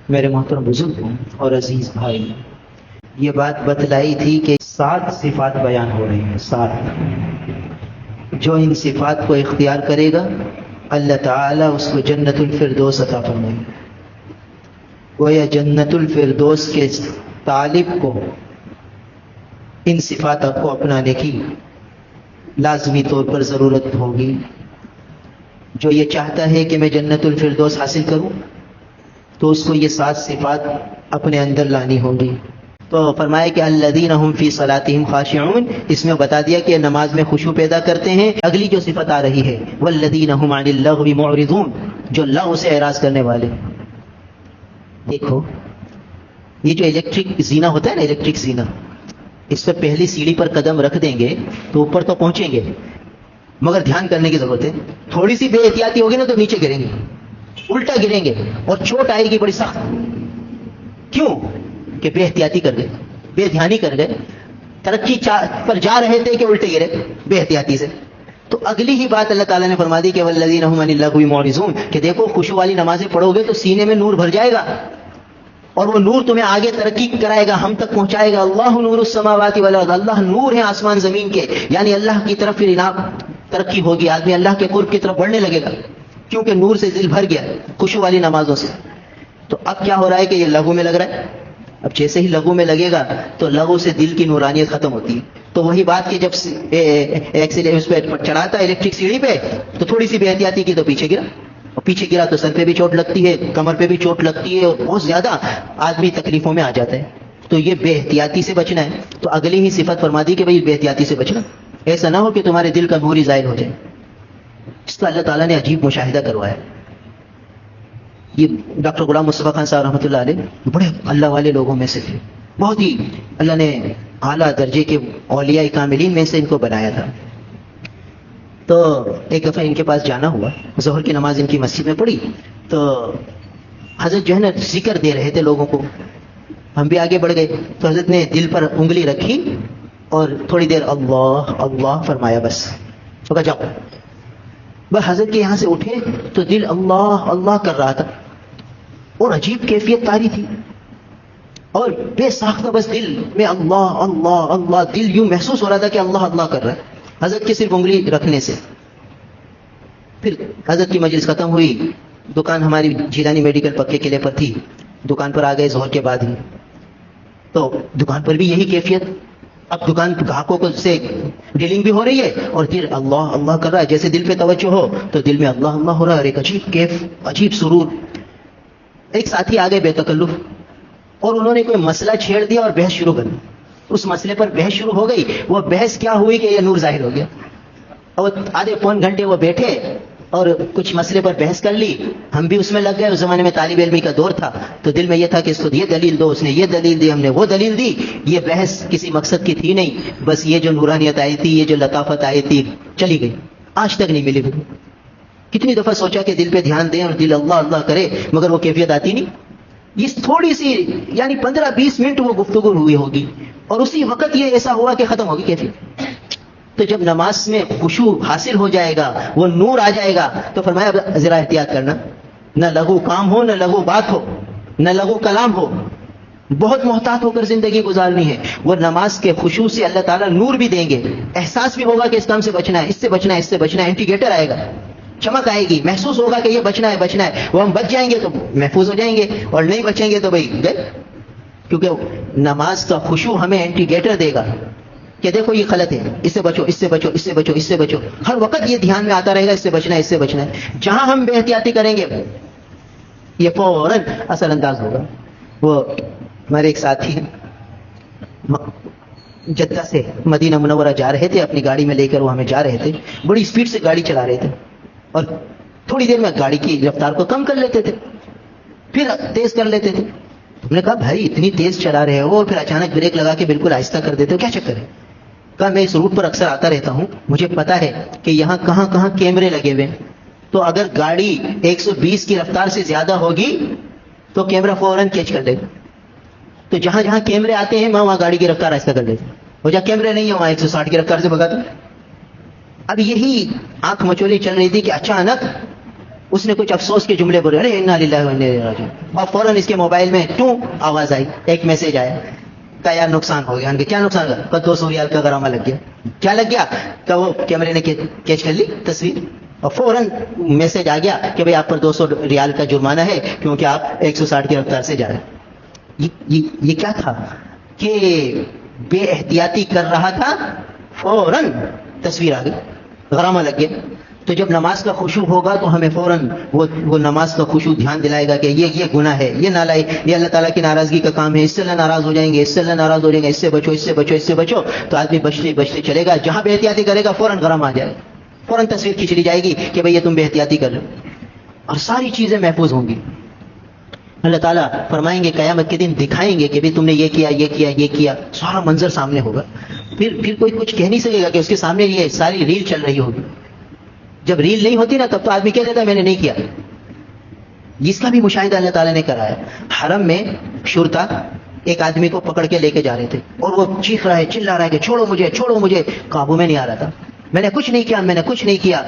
میرے محترم بزرگوں اور عزیز بھائی، یہ بات بتلائی تھی کہ 7 صفات بیان ہو رہی ہیں، 7 جو ان صفات کو اختیار کرے گا اللہ تعالیٰ اس کو جنت الفردوس عطا فرمائے گا۔ گویا جنت الفردوس کے طالب کو ان صفات کو اپنانے کی لازمی طور پر ضرورت ہوگی۔ جو یہ چاہتا ہے کہ میں جنت الفردوس حاصل کروں تو اس کو یہ 7 صفات اپنے اندر لانی ہوگی۔ تو فرمایا کہ الذین هم فی صلاتہم خاشعون، اس میں بتا دیا کہ نماز میں خشوع پیدا کرتے ہیں۔ اگلی جو صفت آ رہی ہے والذین هم عن اللغو معرضون، جو لغو سے اعراض کرنے والے۔ دیکھو یہ جو الیکٹرک زینہ ہوتا ہے نا، الیکٹرک زینہ، اس پر پہلی سیڑھی پر قدم رکھ دیں گے تو اوپر تو پہنچیں گے، مگر دھیان کرنے کی ضرورت ہے۔ تھوڑی سی بے احتیاطی ہوگی نا تو نیچے گریں گے، الٹا گریں گے اور چوٹ آئے گی بڑی سخت۔ کیوں؟ کہ بے احتیاطی کر گئے، بے دھیانی کر گئے، ترقی پر جا رہے تھے کہ الٹے گرے بے احتیاطی سے۔ تو اگلی ہی بات اللہ تعالیٰ نے فرما دی کہ والذین هم عن اللغو معرضون، کہ دیکھو خشوع والی نمازیں پڑھو گے تو سینے میں نور بھر جائے گا اور وہ نور تمہیں آگے ترقی کرائے گا، ہم تک پہنچائے گا۔ اللہ نور السماوات والارض، اللہ نور ہے آسمان زمین کے، یعنی اللہ کی طرف پھر ترقی ہوگی، آدمی اللہ کے قرب کی طرف بڑھنے لگے گا کیونکہ نور سے دل بھر گیا خشوع والی نمازوں سے۔ تو اب کیا ہو رہا ہے کہ یہ لغو میں لگ رہا ہے۔ اب جیسے ہی لغو میں لگے گا تو لغو سے دل کی نورانیت ختم ہوتی ہے۔ تو وہی بات کہ جب اس پہ چڑھاتا ہے الیکٹرک سیڑھی پہ تو تھوڑی سی بے احتیاطی کی تو پیچھے گرا، اور پیچھے گرا تو سر پہ بھی چوٹ لگتی ہے، کمر پہ بھی چوٹ لگتی ہے، اور بہت زیادہ آدمی تکلیفوں میں آ جاتا ہے۔ تو یہ بے احتیاطی سے بچنا ہے۔ تو اگلی ہی صفت فرما دی کہ بھئی بے احتیاطی سے بچنا، ایسا نہ ہو کہ تمہارے دل کا نور ہی ظاہر ہو جائے۔ اس کا اللہ تعالیٰ نے عجیب مشاہدہ کروایا۔ یہ ڈاکٹر غلام مصطفیٰ خان صاحب رحمۃ اللہ علیہ بڑے اللہ والے لوگوں میں سے تھے، بہت ہی اللہ نے اعلیٰ درجے کے اولیاء کاملین میں سے ان کو بنایا تھا۔ تو ایک دفعہ ان کے پاس جانا ہوا، ظہر کی نماز ان کی مسجد میں پڑھی تو حضرت جو ہے نا ذکر دے رہے تھے لوگوں کو، ہم بھی آگے بڑھ گئے تو حضرت نے دل پر انگلی رکھی اور تھوڑی دیر اللہ اللہ فرمایا، بس تو کہا جاؤ۔ بس حضرت کے یہاں سے اٹھے تو دل اللہ اللہ کر رہا تھا اور عجیب کیفیت طاری تھی اور بے ساختہ بس دل میں اللہ اللہ اللہ، دل یوں محسوس ہو رہا تھا کہ اللہ اللہ کر رہا ہے حضرت کے صرف انگلی رکھنے سے۔ پھر حضرت کی مجلس ختم ہوئی، دکان ہماری جیلانی میڈیکل پکے قلعے پر تھی، دکان پر آ گئے ظہر کے بعد ہی، تو دکان پر بھی یہی کیفیت۔ اب دکان گاہکوں کو سے ڈیلنگ بھی ہو رہی ہے اور دل اللہ اللہ کر رہا ہے، جیسے دل پہ توجہ ہو تو دل میں اللہ اللہ ہو رہا ہے، اور ایک عجیب کیف، عجیب سرور۔ ایک ساتھی آگئے بے تکلف اور انہوں نے کوئی مسئلہ چھیڑ دیا اور بحث شروع کر دی۔ اس مسئلے پر بحث شروع ہو گئی، وہ بحث کیا ہوئی کہ یہ نور ظاہر ہو گیا، اور آدھے پون گھنٹے وہ بیٹھے اور کچھ مسئلے پر بحث کر لی۔ ہم بھی اس میں لگ گئے، اس زمانے میں طالب علمی کا دور تھا تو دل میں یہ تھا کہ اس کو یہ دلیل دو، اس نے یہ دلیل دی، ہم نے وہ دلیل دی۔ یہ بحث کسی مقصد کی تھی نہیں، بس یہ جو نورانیت آئی تھی، یہ جو لطافت آئی تھی، چلی گئی، آج تک نہیں ملی۔ کتنی دفعہ سوچا کہ دل پہ دھیان دیں اور دل اللہ اللہ کرے، مگر وہ کیفیت آتی نہیں۔ اس تھوڑی سی یعنی 15-20 منٹ وہ گفتگو ہوئی ہوگی اور اسی وقت یہ ایسا ہوا کہ ختم ہوگی کیفیت۔ تو جب نماز میں خشوع حاصل ہو جائے گا، وہ نور آ جائے گا، تو فرمایا ذرا احتیاط کرنا، نہ لغو کام ہو، نہ لغو بات ہو، نہ لغو کلام ہو، بہت محتاط ہو کر زندگی گزارنی ہے۔ وہ نماز کے خشوع سے اللہ تعالیٰ نور بھی دیں گے، احساس بھی ہوگا کہ اس کام سے بچنا ہے، اس سے بچنا ہے، اس سے بچنا ہے، انڈیکیٹر آئے گا، چمک آئے گی، محسوس ہوگا کہ یہ بچنا ہے بچنا ہے۔ وہ ہم بچ جائیں گے تو محفوظ ہو جائیں گے، اور نہیں بچیں گے تو بھائی گئے، کیونکہ نماز کا خشوع ہمیں انڈیکیٹر دے گا کہ دیکھو یہ غلط ہے، اس سے بچو، اس سے بچو، اس سے بچو، اس سے بچو۔ ہر وقت یہ دھیان میں آتا رہے گا، اس سے بچنا ہے، اس سے بچنا ہے۔ جہاں ہم بے احتیاطی کریں گے یہ فوراً اثر انداز ہوگا۔ وہ ہمارے ایک ساتھی ہیں، جدہ سے مدینہ منورہ جا رہے تھے، اپنی گاڑی میں لے کر وہ ہمیں جا رہے تھے، بڑی اسپیڈ سے گاڑی چلا رہے تھے اور تھوڑی دیر میں گاڑی کی رفتار کو کم کر لیتے تھے، پھر تیز کر لیتے تھے۔ ہم نے کہا بھائی اتنی تیز چلا رہے ہو اور پھر اچانک بریک لگا کے بالکل آہستہ کر دیتے ہو، کیا چکر ہے؟ کہا میں اس روٹ پر اکثر آتا رہتا ہوں، مجھے پتا ہے کہ یہاں کہاں کہاں کیمرے لگے ہوئے ہیں، تو اگر گاڑی 120 کی رفتار سے زیادہ ہوگی تو کیمرہ فوراً کیچ کر لے گا، تو جہاں جہاں کیمرے آتے ہیں وہاں گاڑی کی رفتار آہستہ کر لیتے ہیں، اور جہاں کیمرے نہیں ہے وہاں 160 کی رفتار سے بھگاتے ہیں۔ اب یہی آنکھ مچولی چل رہی تھی کہ اچانک اس نے کچھ افسوس کے جملے بولے، ارے انا للہ و انا الیہ راجعون، اور فوراً اس کے موبائل میں ٹوں آواز آئی، ایک میسج آیا کہ یار نقصان ہو گیا. ان کے کیا نقصان ہوا؟ کہ 200 ریال کا غرامہ لگ گیا. کیا لگ گیا؟ کہ وہ کیمرے نے کیچ کر لی تصویر، اور فوراً میسج آ گیا کہ بھئی آپ پر 200 ریال کا جرمانہ ہے کیونکہ آپ 160 کی رفتار سے جا رہے ہیں. یہ کیا تھا کہ بے احتیاطی کر رہا تھا، فوراً تصویر آ گئی، غرامہ لگ گیا. تو جب نماز کا خشوع ہوگا تو ہمیں فوراً وہ نماز کا خشوع دھیان دلائے گا کہ یہ گناہ ہے، یہ نالائی، یہ اللہ تعالیٰ کی ناراضگی کا کام ہے، اس سے اللہ ناراض ہو جائیں گے، اس سے اللہ ناراض ہو جائیں گے، اس سے بچو، اس سے بچو، اس سے بچو. تو آدمی بچتے بچتے چلے گا، جہاں بے احتیاطی کرے گا فوراً غرامہ آ جائے گا، فوراً تصویر کھینچ لی جائے گی کہ بھئی یہ تم بے احتیاطی کر رہے ہو، اور ساری چیزیں محفوظ ہوں گی. اللہ تعالیٰ فرمائیں گے قیامت کے دن، دکھائیں گے کہ بھی تم نے یہ کیا، یہ کیا، یہ کیا، سارا منظر سامنے ہوگا. پھر کوئی کچھ کہہ نہیں سکے گا کہ اس کے سامنے یہ ساری ریل چل رہی ہوگی. جب ریل نہیں ہوتی نا تب تو آدمی کہہ دیتا ہے میں نے نہیں کیا. جس کا بھی مشاہدہ اللہ تعالیٰ نے کرایا. حرم میں شرطا ایک آدمی کو پکڑ کے لے کے جا رہے تھے، اور وہ چیخ رہا ہے، چلا رہا ہے کہ چھوڑو مجھے، چھوڑو مجھے. قابو میں نہیں آ رہا تھا، میں نے کچھ نہیں کیا، میں نے کچھ نہیں کیا.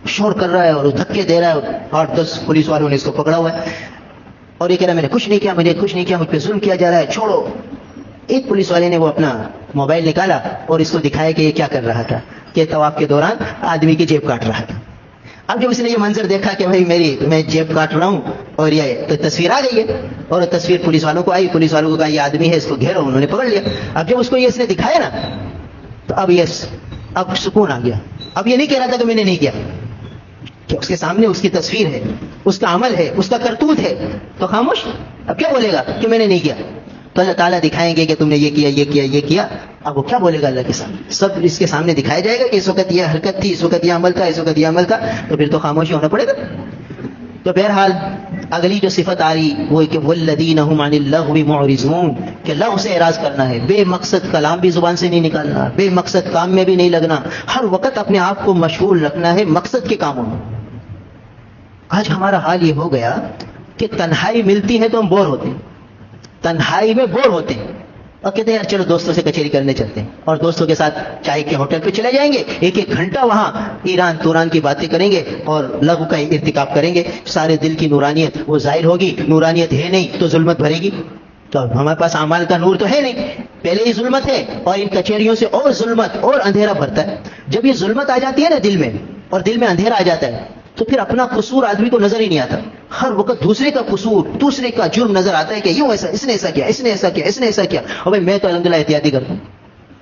شور کر رہا ہے اور دھکے دے رہا ہے، 8-10 پولیس والوں نے اس کو پکڑا ہوا ہے، اور یہ کہہ رہا ہے میں نے کچھ نہیں کیا، مجھے کچھ نہیں کیا، مجھ پہ ظلم کیا جا رہا ہے، چھوڑو. ایک پولیس والے نے وہ اپنا موبائل نکالا اور اس کو دکھایا کہ یہ کیا کر رہا تھا، کہ طواف کے دوران آدمی کی جیب کاٹ رہا تھا. اب جب اس نے یہ منظر دیکھا کہ بھائی میں جیب کاٹ رہا ہوں اور یہ تو تصویر آ گئی ہے، اور تصویر پولیس والوں کو آئی، پولیس والوں کو کہا یہ آدمی ہے، اس کو گھیرو، انہوں نے پکڑ لیا. اب جب اس کو یہ اس نے دکھایا نا تو اب سکون آ گیا. اب یہ نہیں کہہ رہا تھا کہ میں نے نہیں کیا، کہ اس کے سامنے اس کی تصویر ہے، اس کا عمل ہے، اس کا کرتوت ہے، تو خاموش. اب کیا بولے گا کہ میں نے نہیں کیا؟ تو اللہ تعالیٰ دکھائیں گے کہ تم نے یہ کیا، یہ کیا، یہ کیا. اب وہ کیا بولے گا اللہ کے سامنے؟ سب اس کے سامنے دکھایا جائے گا کہ اس وقت یہ حرکت تھی، اس وقت یہ عمل تھا، اس وقت یہ عمل تھا. تو پھر تو خاموشی ہونا پڑے گا. تو بہرحال اگلی جو صفت آ رہی وہ کہ والذین هم عن اللغو معرضون، کہ لغو سے اعراض کرنا ہے، بے مقصد کلام بھی زبان سے نہیں نکالنا، بے مقصد کام میں بھی نہیں لگنا، ہر وقت اپنے آپ کو مشغول رکھنا ہے مقصد کے کاموں میں. آج ہمارا حال یہ ہو گیا کہ تنہائی ملتی ہے تو ہم بور ہوتے ہیں، تنہائی میں بور ہوتے ہیں، اور کہتے ہیں یار چلو دوستوں سے کچہری کرنے چلتے ہیں، اور دوستوں کے ساتھ چائے کے ہوٹل پہ چلے جائیں گے، 1-1 گھنٹہ وہاں ایران توران کی باتیں کریں گے اور لغو کا ارتکاب کریں گے. سارے دل کی نورانیت وہ ظاہر ہوگی. نورانیت ہے نہیں تو ظلمت بھرے گی. تو ہمارے پاس اعمال کا نور تو ہے نہیں، پہلے ہی ظلمت ہے، اور ان کچہریوں سے اور ظلمت اور اندھیرا بھرتا ہے. جب یہ ظلمت آ جاتی ہے نا دل میں، اور دل میں اندھیرا آ جاتا ہے، تو پھر اپنا قصور آدمی کو نظر ہی نہیں آتا. ہر وقت دوسرے کا قصور، دوسرے کا جرم نظر آتا ہے کہ یوں ایسا، اس نے ایسا کیا، اس نے ایسا کیا، اس نے ایسا کیا. اور بھائی میں تو الحمدللہ احتیاطی کرتا ہوں،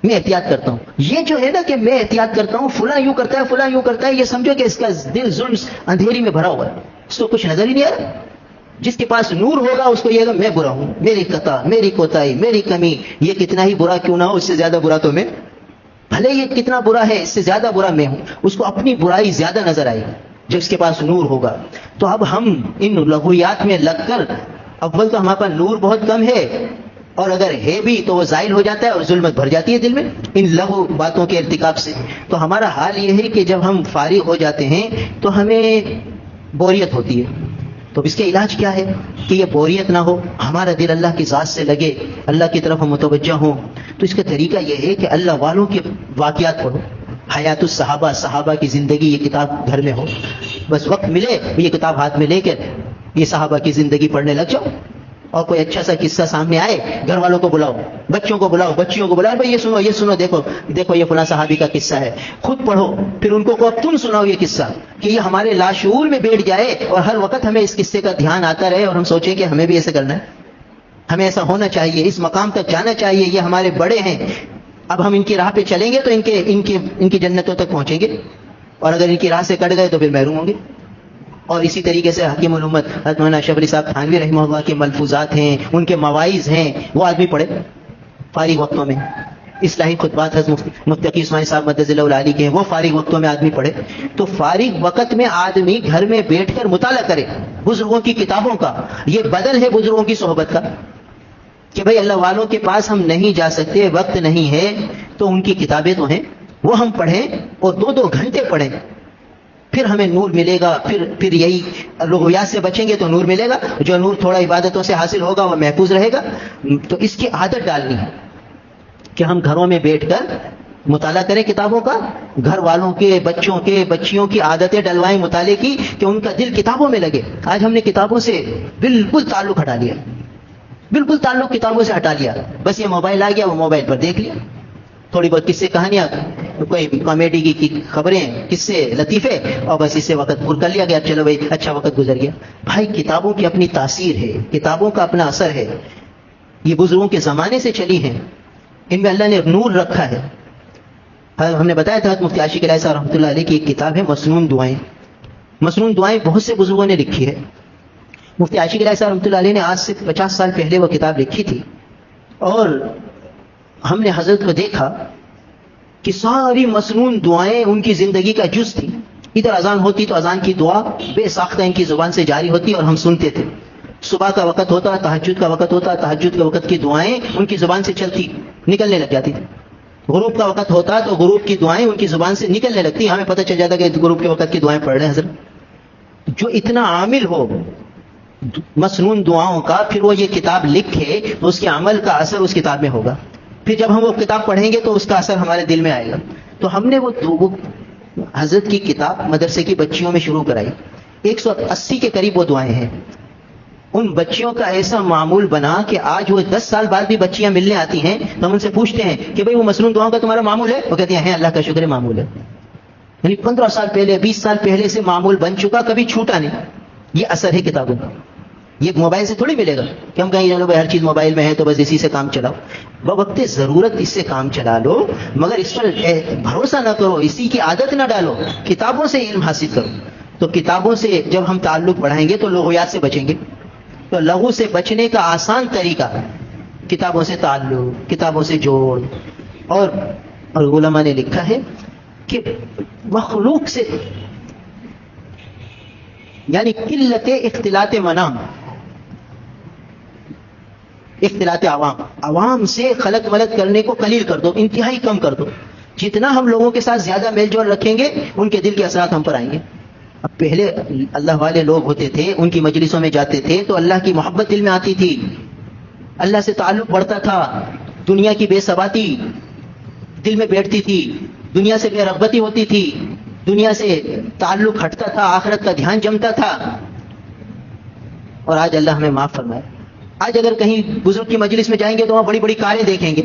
میں احتیاط کرتا ہوں. یہ جو ہے نا کہ میں احتیاط کرتا ہوں، فلاں یوں کرتا ہے، فلاں یوں کرتا ہے، یہ سمجھو کہ اس کا دل ظلم اندھیری میں بھرا ہوا ہے، اس کو کچھ نظر ہی نہیں آ رہا. جس کے پاس نور ہوگا اس کو یہ گا میں برا ہوں، میری خطا، میری کوتاہی، میری کمی، یہ کتنا ہی برا کیوں نہ ہو، اس سے زیادہ برا تو میں، بھلے یہ کتنا برا ہے اس سے زیادہ برا میں ہوں. اس کو اپنی برائی زیادہ نظر آئے گی جب اس کے پاس نور ہوگا. تو اب ہم ان لغویات میں لگ کر، اول تو ہمارے پاس نور بہت کم ہے، اور اگر ہے بھی تو وہ زائل ہو جاتا ہے اور ظلمت بھر جاتی ہے دل میں ان لغو باتوں کے ارتکاب سے. تو ہمارا حال یہ ہے کہ جب ہم فارغ ہو جاتے ہیں تو ہمیں بوریت ہوتی ہے. تو اس کے علاج کیا ہے کہ یہ بوریت نہ ہو، ہمارا دل اللہ کی ذات سے لگے، اللہ کی طرف ہم متوجہ ہوں. تو اس کا طریقہ یہ ہے کہ اللہ والوں کے واقعات پڑھو، حیات الصحابہ، صحابہ کی زندگی، یہ کتاب گھر میں ہو. بس وقت ملے یہ کتاب ہاتھ میں لے کر یہ صحابہ کی زندگی پڑھنے لگ جاؤ. اور کوئی اچھا سا قصہ سامنے آئے، گھر والوں کو بلاؤ، بچوں کو بلاؤ، بچیوں کو بلاؤ، بھائی یہ سنو، یہ سنو، دیکھو دیکھو یہ فلاں صحابی کا قصہ ہے. خود پڑھو، پھر ان کو کہو تم سناؤ یہ قصہ، کہ یہ ہمارے لاشعور میں بیٹھ جائے اور ہر وقت ہمیں اس قصے کا دھیان آتا رہے اور ہم سوچیں کہ ہمیں بھی ایسے کرنا ہے، ہمیں ایسا ہونا چاہیے، اس مقام تک جانا چاہیے، یہ ہمارے بڑے ہیں. اب ہم ان کی راہ پہ چلیں گے تو ان کی جنتوں تک پہنچیں گے، اور اگر ان کی راہ سے کٹ گئے تو پھر محروم ہوں گے. اور اسی طریقے سے حکیم الامت حضرت مولانا اشرف علی صاحب تھانوی رحمہ اللہ کے ملفوظات ہیں، ان کے مواعظ ہیں، وہ آدمی پڑھے فارغ وقتوں میں. اصلاحی خطبات حضرت مفتقی عثمانی صاحب مدد اللہ علی کے ہیں، وہ فارغ وقتوں میں آدمی پڑھے. تو فارغ وقت میں آدمی گھر میں بیٹھ کر مطالعہ کرے بزرگوں کی کتابوں کا. یہ بدل ہے بزرگوں کی صحبت کا، کہ بھئی اللہ والوں کے پاس ہم نہیں جا سکتے، وقت نہیں ہے، تو ان کی کتابیں تو ہیں، وہ ہم پڑھیں اور 2-2 گھنٹے پڑھیں، پھر ہمیں نور ملے گا. پھر یہی لغویات سے بچیں گے تو نور ملے گا، جو نور تھوڑا عبادتوں سے حاصل ہوگا وہ محفوظ رہے گا. تو اس کی عادت ڈالنی ہے کہ ہم گھروں میں بیٹھ کر مطالعہ کریں کتابوں کا، گھر والوں کے، بچوں کے، بچیوں کی عادتیں ڈلوائیں مطالعے کی کہ ان کا دل کتابوں میں لگے. آج ہم نے کتابوں سے بالکل تعلق ہٹا لیا، بالکل تعلق کتابوں سے ہٹا لیا. بس یہ موبائل آ گیا، وہ موبائل پر دیکھ لیا، تھوڑی بہت قصے کہانیاں، کوئی کامیڈی کی خبریں، قصے لطیفے، اور بس اس سے وقت پور کر لیا گیا. چلو بھائی اچھا وقت گزر گیا. بھائی کتابوں کی اپنی تاثیر ہے، کتابوں کا اپنا اثر ہے. یہ بزرگوں کے زمانے سے چلی ہیں، ان میں اللہ نے نور رکھا ہے. ہم نے بتایا تھا مفتی عاشق الہی صاحب رحمۃ اللہ علیہ کی ایک کتاب ہے مسنون دعائیں. مسنون دعائیں بہت سے بزرگوں نے لکھی ہے. مفتی عاشق الہی صاحب رحمۃ اللہ علیہ نے آج سے 50 سال پہلے وہ کتاب لکھی تھی، اور ہم نے حضرت کو دیکھا کہ ساری مسنون دعائیں ان کی زندگی کا جز تھی. ادھر اذان ہوتی تو اذان کی دعا بے ساختہ ان کی زبان سے جاری ہوتی اور ہم سنتے تھے. صبح کا وقت ہوتا، تہجد کا وقت ہوتا، تہجد کے وقت کی دعائیں ان کی زبان سے چلتی، نکلنے لگ جاتی تھی. غروب کا وقت ہوتا تو غروب کی دعائیں ان کی زبان سے نکلنے لگتی، ہمیں پتہ چل جاتا کہ غروب کے وقت کی دعائیں پڑھ رہے ہیں حضرت. جو اتنا عامل ہو مسنون دعاؤں کا، پھر وہ یہ کتاب لکھے تو اس کے عمل کا اثر اس کتاب میں ہوگا. پھر جب ہم وہ کتاب پڑھیں گے تو اس کا اثر ہمارے دل میں آئے گا. تو ہم نے وہ حضرت کی کتاب مدرسے کی بچیوں میں شروع کرائی. 180 کے قریب وہ دعائیں ہیں. ان بچیوں کا ایسا معمول بنا کہ آج وہ 10 سال بعد بھی بچیاں ملنے آتی ہیں تو ہم ان سے پوچھتے ہیں کہ بھئی وہ مسنون دعاؤں کا تمہارا معمول ہے؟ وہ کہتی ہیں اللہ کا شکر ہے معمول ہے. یعنی 15 سال پہلے، 20 سال پہلے سے معمول بن چکا، کبھی چھوٹا نہیں. یہ اثر ہے کتابوں کا. یہ موبائل سے تھوڑی ملے گا کہ ہم کہیں چلو بھائی ہر چیز موبائل میں ہے تو بس اسی سے کام چلاؤ. بوقت ضرورت اس سے کام چلا لو، مگر اس پر بھروسہ نہ کرو، اسی کی عادت نہ ڈالو. کتابوں سے علم حاصل کرو. تو کتابوں سے جب ہم تعلق بڑھائیں گے تو لغویات سے بچیں گے. تو لغو سے بچنے کا آسان طریقہ کتابوں سے تعلق، کتابوں سے جوڑ. اور علماء نے لکھا ہے کہ مخلوق سے یعنی قلت اختلاط منام، اختلاط عوام سے خلط ملط کرنے کو قلیل کر دو، انتہائی کم کر دو. جتنا ہم لوگوں کے ساتھ زیادہ میل جول رکھیں گے ان کے دل کے اثرات ہم پر آئیں گے. اب پہلے اللہ والے لوگ ہوتے تھے، ان کی مجلسوں میں جاتے تھے تو اللہ کی محبت دل میں آتی تھی، اللہ سے تعلق بڑھتا تھا، دنیا کی بے ثباتی دل میں بیٹھتی تھی، دنیا سے بے رغبتی ہوتی تھی، دنیا سے تعلق ہٹتا تھا، آخرت کا دھیان جمتا تھا. اور آج اللہ ہمیں معاف فرمائے. آج اگر کہیں بزرگ کی مجلس میں جائیں گے تو وہاں بڑی بڑی کاریں دیکھیں گے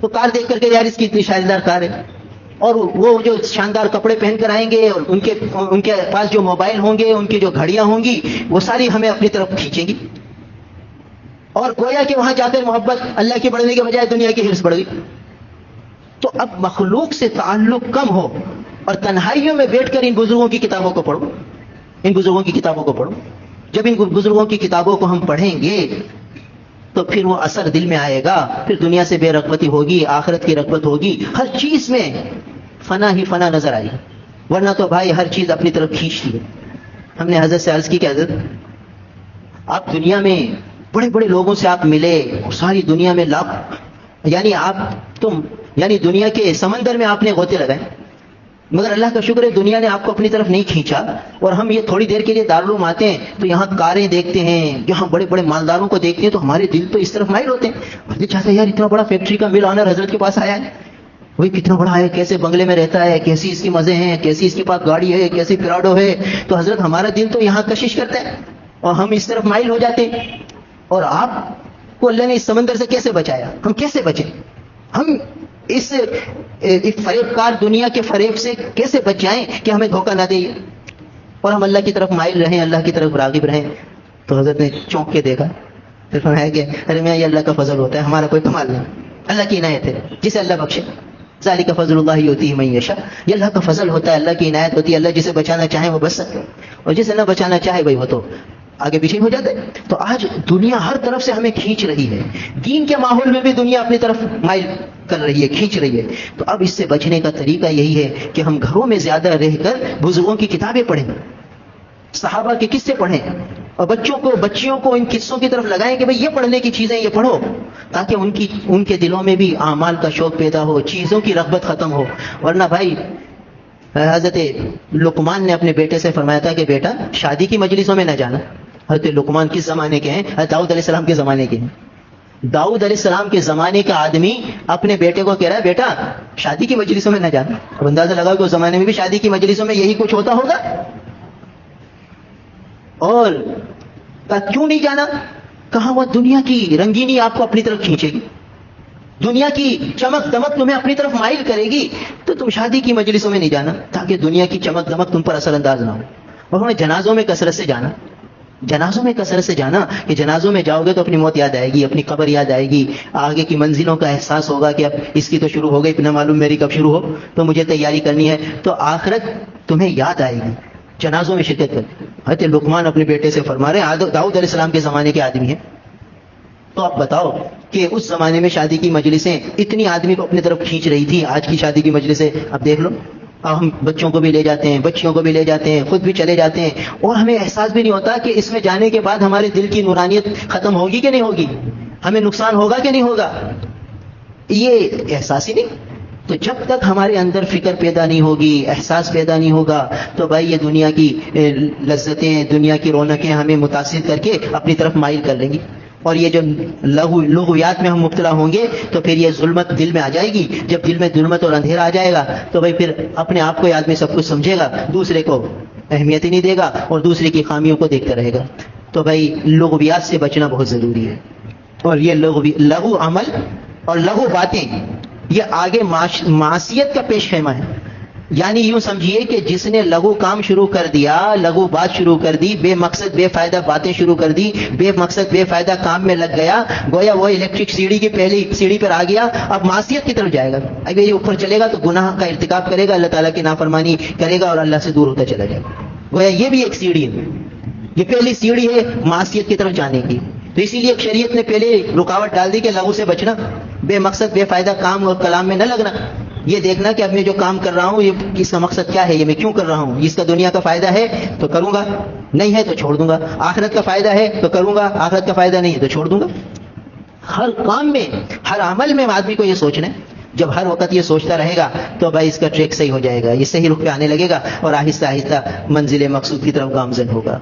تو کار دیکھ کر کے یار اس کی اتنی شاندار کار ہے، اور وہ جو شاندار کپڑے پہن کر آئیں گے اور ان کے پاس جو موبائل ہوں گے، ان کی جو گھڑیاں ہوں گی، وہ ساری ہمیں اپنی طرف کھینچیں گی. اور گویا کہ وہاں جا کر محبت اللہ کی بڑھنے کے بجائے دنیا کی حرص بڑھ گئی. تو اب مخلوق سے تعلق کم ہو اور تنہائیوں میں بیٹھ کر ان بزرگوں کی کتابوں کو پڑھو، ان بزرگوں کی کتابوں کو پڑھو. جب ان بزرگوں کی کتابوں کو ہم پڑھیں گے تو پھر وہ اثر دل میں آئے گا. پھر دنیا سے بے رغبتی ہوگی، آخرت کی رغبت ہوگی، ہر چیز میں فنا ہی فنا نظر آئے گی. ورنہ تو بھائی ہر چیز اپنی طرف کھینچتی ہے. ہم نے حضرت سے عرض کی کہ حضرت آپ دنیا میں بڑے بڑے لوگوں سے آپ ملے، اور ساری دنیا میں یعنی دنیا کے سمندر میں آپ نے غوطے لگائے، مگر اللہ کا شکر ہے دنیا نے آپ کو اپنی طرف نہیں کھینچا. اور ہم یہ تھوڑی دیر کے لیے دارالعلوم آتے ہیں تو یہاں کاریں دیکھتے ہیں، یہاں بڑے بڑے مالداروں کو دیکھتے ہیں تو ہمارے دل تو اس طرف مائل ہوتے ہیں. چاہتا ہے یار اتنا بڑا فیکٹری کا مل آنر حضرت کے پاس آیا ہے، وہی کتنا بڑا ہے، کیسے بنگلے میں رہتا ہے، کیسی اس کی مزے ہیں، کیسی اس کے پاس گاڑی ہے، کیسی پراڈو ہے. تو حضرت ہمارا دل تو یہاں کشش کرتا ہے اور ہم اس طرف مائل ہو جاتے ہیں. اور آپ کو اللہ نے اس سمندر سے کیسے بچایا؟ ہم کیسے بچیں؟ ہم اس فریب کار دنیا کے فریب سے کیسے بچ جائیں کہ ہمیں دھوکہ نہ دے اور ہم اللہ کی طرف مائل رہیں، اللہ کی طرف راغب رہیں. تو حضرت نے چونک کے دیکھا، پھر فرمایا کہ ارے میاں یہ اللہ کا فضل ہوتا ہے، ہمارا کوئی کمال نہیں، اللہ کی عنایت ہے، جسے اللہ بخشے. ذالک فضل اللہ یؤتیہ من یشاء، یہ اللہ کا فضل ہوتا ہے، اللہ کی عنایت ہوتی ہے. اللہ جسے بچانا چاہے وہ بچ سکتے، اور جسے نہ بچانا چاہے بھائی وہ تو آگے پیچھے ہو جاتا ہے. تو آج دنیا ہر طرف سے ہمیں کھینچ رہی ہے، دین کے ماحول میں بھی دنیا اپنی طرف مائل کر رہی ہے، کھینچ رہی ہے. تو اب اس سے بچنے کا طریقہ یہی ہے کہ ہم گھروں میں زیادہ رہ کر بزرگوں کی کتابیں پڑھیں، صحابہ کے قصے پڑھیں، اور بچیوں کو ان قصوں کی طرف لگائیں کہ بھئی یہ پڑھنے کی چیزیں یہ پڑھو، تاکہ ان کے دلوں میں بھی اعمال کا شوق پیدا ہو، چیزوں کی رغبت ختم ہو. ورنہ بھائی حضرت لقمان نے اپنے بیٹے سے فرمایا تھا کہ بیٹا شادی کی مجلسوں میں نہ جانا. حضرت لقمان کس زمانے کے ہیں؟ حضرت داؤد علیہ السلام کے زمانے کے ہیں. داؤد علیہ السلام کے زمانے کا آدمی اپنے بیٹے کو کہہ رہا ہے بیٹا شادی کی مجلسوں میں نہ جانا. اب اندازہ لگا کہ اس زمانے میں بھی شادی کی مجلسوں میں یہی کچھ ہوتا ہوگا. اور کیوں نہیں جانا؟ کہا وہ دنیا کی رنگینی آپ کو اپنی طرف کھینچے گی, دنیا کی چمک دمک تمہیں اپنی طرف مائل کرے گی, تو تم شادی کی مجلسوں میں نہیں جانا تاکہ دنیا کی چمک دمک تم پر اثر انداز نہ ہو. اور ہمیں جنازوں میں کثرت سے جانا, جنازوں میں کثرت سے جانا کہ جنازوں میں جاؤ گے تو اپنی موت یاد آئے گی, اپنی قبر یاد آئے گی, آگے کی منزلوں کا احساس ہوگا کہ اب اس کی تو شروع ہو گئی, نہ معلوم میری کب شروع ہو, تو مجھے تیاری کرنی ہے. تو آخرت تمہیں یاد آئے گی جنازوں میں شرکت کر. حضرت لقمان اپنے بیٹے سے فرما رہے ہیں داؤد علیہ السلام کے زمانے کے آدمی ہیں, تو آپ بتاؤ کہ اس زمانے میں شادی کی مجلسیں اتنی آدمی کو اپنی طرف کھینچ رہی تھی. آج کی شادی کی مجلسیں اب دیکھ لو, ہم بچوں کو بھی لے جاتے ہیں, بچیوں کو بھی لے جاتے ہیں, خود بھی چلے جاتے ہیں, اور ہمیں احساس بھی نہیں ہوتا کہ اس میں جانے کے بعد ہمارے دل کی نورانیت ختم ہوگی کہ نہیں ہوگی, ہمیں نقصان ہوگا کہ نہیں ہوگا, یہ احساس ہی نہیں. تو جب تک ہمارے اندر فکر پیدا نہیں ہوگی, احساس پیدا نہیں ہوگا, تو بھائی یہ دنیا کی لذتیں, دنیا کی رونقیں ہمیں متاثر کر کے اپنی طرف مائل کر لیں گی. اور یہ جو لغویات میں ہم مبتلا ہوں گے تو پھر یہ ظلمت دل میں آ جائے گی. جب دل میں ظلمت اور اندھیرا آ جائے گا تو بھائی پھر اپنے آپ کو آدمی سب کچھ سمجھے گا, دوسرے کو اہمیت ہی نہیں دے گا اور دوسرے کی خامیوں کو دیکھتا رہے گا. تو بھائی لغویات سے بچنا بہت ضروری ہے. اور یہ لغو عمل اور لغو باتیں یہ آگے معصیت کا پیش خیمہ ہے. یعنی یوں سمجھیے کہ جس نے لغو کام شروع کر دیا, لغو بات شروع کر دی, بے مقصد بے فائدہ باتیں شروع کر دی, بے مقصد بے فائدہ کام میں لگ گیا, گویا وہ الیکٹرک سیڑھی کی پہلی سیڑھی پر آ گیا, اب معصیت کی طرف جائے گا. اگر یہ اوپر چلے گا تو گناہ کا ارتکاب کرے گا, اللہ تعالیٰ کی نافرمانی کرے گا اور اللہ سے دور ہوتا چلا جائے گا. گویا یہ بھی ایک سیڑھی ہے, یہ پہلی سیڑھی ہے معصیت کی طرف جانے کی. تو اسی لیے شریعت نے پہلے رکاوٹ ڈال دی کہ لغو سے بچنا, بے مقصد بے فائدہ کام اور کلام میں نہ لگنا. یہ دیکھنا کہ اب میں جو کام کر رہا ہوں یہ اس کا مقصد کیا ہے, یہ میں کیوں کر رہا ہوں, اس کا دنیا کا فائدہ ہے تو کروں گا, نہیں ہے تو چھوڑ دوں گا. آخرت کا فائدہ ہے تو کروں گا, آخرت کا فائدہ نہیں ہے تو چھوڑ دوں گا. ہر کام میں, ہر عمل میں آدمی کو یہ سوچنا ہے. جب ہر وقت یہ سوچتا رہے گا تو بھائی اس کا ٹریک صحیح ہو جائے گا, یہ صحیح رخ پہ آنے لگے گا اور آہستہ آہستہ منزل مقصود کی طرف گامزن ہوگا.